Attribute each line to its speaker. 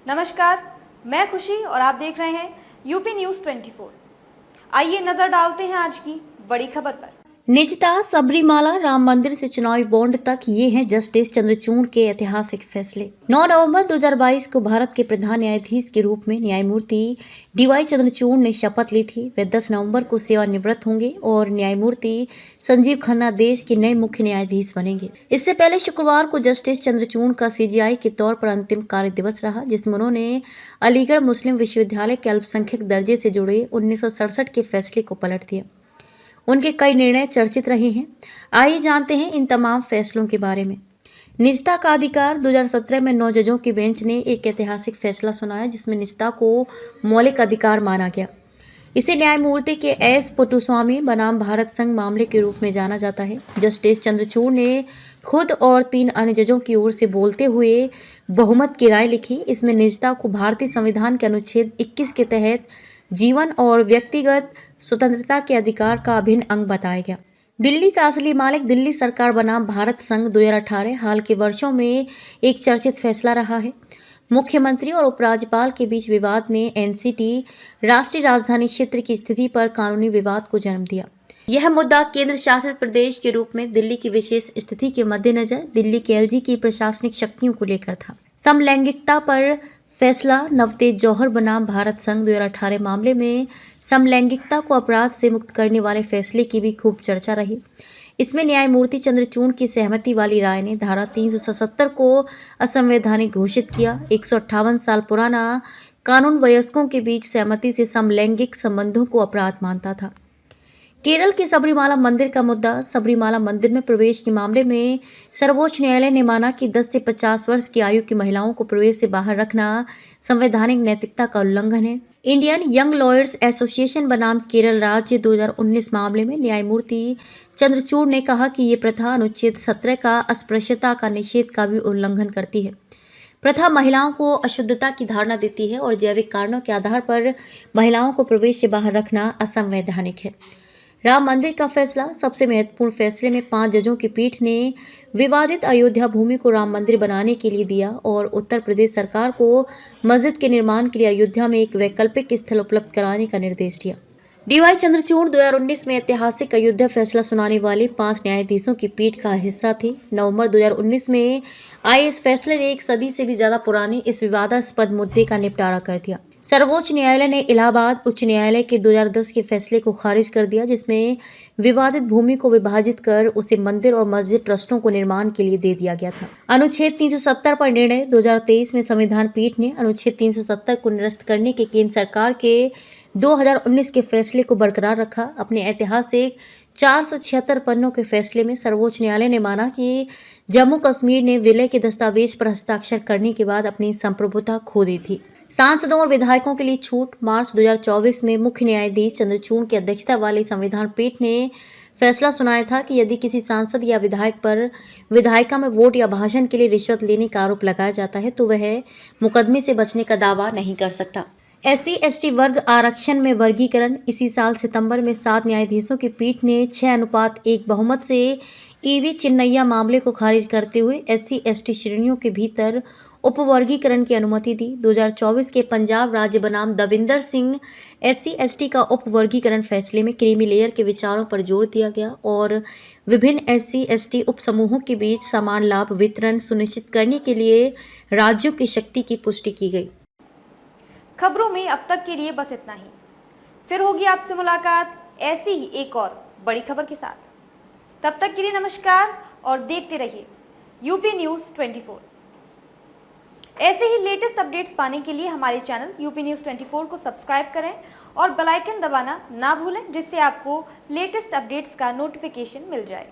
Speaker 1: नमस्कार, मैं खुशी और आप देख रहे हैं यूपी न्यूज़ 24। आइए नजर डालते हैं आज की बड़ी खबर पर।
Speaker 2: निजता, सबरीमाला, राम मंदिर से चुनावी बॉन्ड तक, ये हैं जस्टिस चंद्रचूड़ के ऐतिहासिक फैसले। 9 नवंबर 2022 को भारत के प्रधान न्यायाधीश के रूप में न्यायमूर्ति डीवाई चंद्रचूड़ ने शपथ ली थी। वे 10 नवंबर को सेवानिवृत्त होंगे और न्यायमूर्ति संजीव खन्ना देश के नए मुख्य न्यायाधीश बनेंगे। इससे पहले शुक्रवार को जस्टिस चंद्रचूड़ का सीजीआई के तौर पर अंतिम कार्य दिवस रहा, जिसमें उन्होंने अलीगढ़ मुस्लिम विश्वविद्यालय के अल्पसंख्यक दर्जे से जुड़े 1967 के फैसले को पलट दिया। उनके कई निर्णय चर्चित रहे हैं। आइए जानते हैं इन तमाम फैसलों के बारे में। निजता का अधिकार 2017 में 9 जजों की बेंच ने एक ऐतिहासिक फैसला सुनाया, जिसमें निजता को मौलिक अधिकार माना गया। इसे न्यायमूर्ति के एस पुट्टुस्वामी बनाम भारत संघ मामले के रूप में जाना जाता है। जस्टिस चंद्रचूड़ ने खुद और 3 अन्य जजों की ओर से बोलते हुए बहुमत की राय लिखी। इसमें निजता को भारतीय संविधान के अनुच्छेद 21 के तहत जीवन और व्यक्तिगत स्वतंत्रता के अधिकार का अभिन्न अंग बताया गया। दिल्ली का असली मालिक दिल्ली सरकार बनाम भारत संघ 2018 हाल के वर्षों में एक चर्चित फैसला रहा है। मुख्यमंत्री और उपराज्यपाल के बीच विवाद ने एनसीटी राष्ट्रीय राजधानी क्षेत्र की स्थिति पर कानूनी विवाद को जन्म दिया। यह मुद्दा केंद्र शासित प्रदेश के रूप में दिल्ली की विशेष स्थिति के मद्देनजर दिल्ली के एलजी की प्रशासनिक शक्तियों को लेकर था। समलैंगिकता पर फैसला नवतेज जौहर बनाम भारत संघ 2018 मामले में समलैंगिकता को अपराध से मुक्त करने वाले फैसले की भी खूब चर्चा रही। इसमें न्यायमूर्ति चंद्रचूड़ की सहमति वाली राय ने धारा 377 को असंवैधानिक घोषित किया। 158 साल पुराना कानून वयस्कों के बीच सहमति से समलैंगिक संबंधों को अपराध मानता था। केरल के सबरीमाला मंदिर का मुद्दा। सबरीमाला मंदिर में प्रवेश के मामले में सर्वोच्च न्यायालय ने माना कि 10 से 50 वर्ष की आयु की महिलाओं को प्रवेश से बाहर रखना संवैधानिक नैतिकता का उल्लंघन है। इंडियन यंग लॉयर्स एसोसिएशन बनाम केरल राज्य 2019 मामले में न्यायमूर्ति चंद्रचूड़ ने कहा कि ये प्रथा अनुच्छेद 17 का अस्पृश्यता का निषेध का भी उल्लंघन करती है। प्रथा महिलाओं को अशुद्धता की धारणा देती है और जैविक कारणों के आधार पर महिलाओं को प्रवेश से बाहर रखना असंवैधानिक है। राम मंदिर का फैसला। सबसे महत्वपूर्ण फैसले में 5 जजों की पीठ ने विवादित अयोध्या भूमि को राम मंदिर बनाने के लिए दिया और उत्तर प्रदेश सरकार को मस्जिद के निर्माण के लिए अयोध्या में एक वैकल्पिक स्थल उपलब्ध कराने का निर्देश दिया। डीवाई चंद्रचूड़ 2019 में ऐतिहासिक अयोध्या फैसला सुनाने वाले 5 न्यायाधीशों की पीठ का हिस्सा थे। नवंबर 2019 में आए इस फैसले ने एक सदी से भी ज्यादा पुराने इस विवादास्पद मुद्दे का निपटारा कर दिया। सर्वोच्च न्यायालय ने इलाहाबाद उच्च न्यायालय के 2010 के फैसले को खारिज कर दिया, जिसमें विवादित भूमि को विभाजित कर उसे मंदिर और मस्जिद ट्रस्टों को निर्माण के लिए दे दिया गया था। अनुच्छेद 370 पर निर्णय। 2023 में संविधान पीठ ने अनुच्छेद 370 को निरस्त करने के केंद्र सरकार के 2019 के फैसले को बरकरार रखा। अपने ऐतिहासिक 476 पन्नों के फैसले में सर्वोच्च न्यायालय ने माना कि जम्मू कश्मीर ने विलय के दस्तावेज पर हस्ताक्षर करने के बाद अपनी संप्रभुता खो दी थी। सांसदों और विधायकों के लिए छूट। मार्च 2024 में मुख्य न्यायाधीश चंद्रचूड़ की अध्यक्षता वाली संविधान पीठ ने फैसला सुनाया था कि यदि किसी सांसद या विधायक पर विधायिका में वोट या भाषण के लिए रिश्वत लेने का आरोप लगाया जाता है तो वह मुकदमे से बचने का दावा नहीं कर सकता। SC/ST वर्ग आरक्षण में वर्गीकरण। इसी साल सितंबर में 7 न्यायाधीशों की पीठ ने 6:1 बहुमत से EV चिन्नैया मामले को खारिज करते हुए SC/ST श्रेणियों के भीतर उपवर्गीकरण की अनुमति दी। 2024 के पंजाब राज्य बनाम दविंदर सिंह SC/ST का उपवर्गीकरण फैसले में क्रीमी लेयर के विचारों पर जोर दिया गया और विभिन्न SC/ST उपसमूहों के बीच समान लाभ वितरण सुनिश्चित करने के लिए राज्यों की शक्ति की पुष्टि की गई।
Speaker 1: खबरों में अब तक के लिए बस इतना ही। फिर होगी आपसे मुलाकात ऐसी ही एक और बड़ी खबर के साथ। तब तक के लिए नमस्कार और देखते रहिए यूपी न्यूज़ 24। ऐसे ही लेटेस्ट अपडेट्स पाने के लिए हमारे चैनल यूपी न्यूज़ 24 को सब्सक्राइब करें और बेल आइकन दबाना ना भूलें, जिससे आपको लेटेस्ट अपडेट्स का नोटिफिकेशन मिल जाए।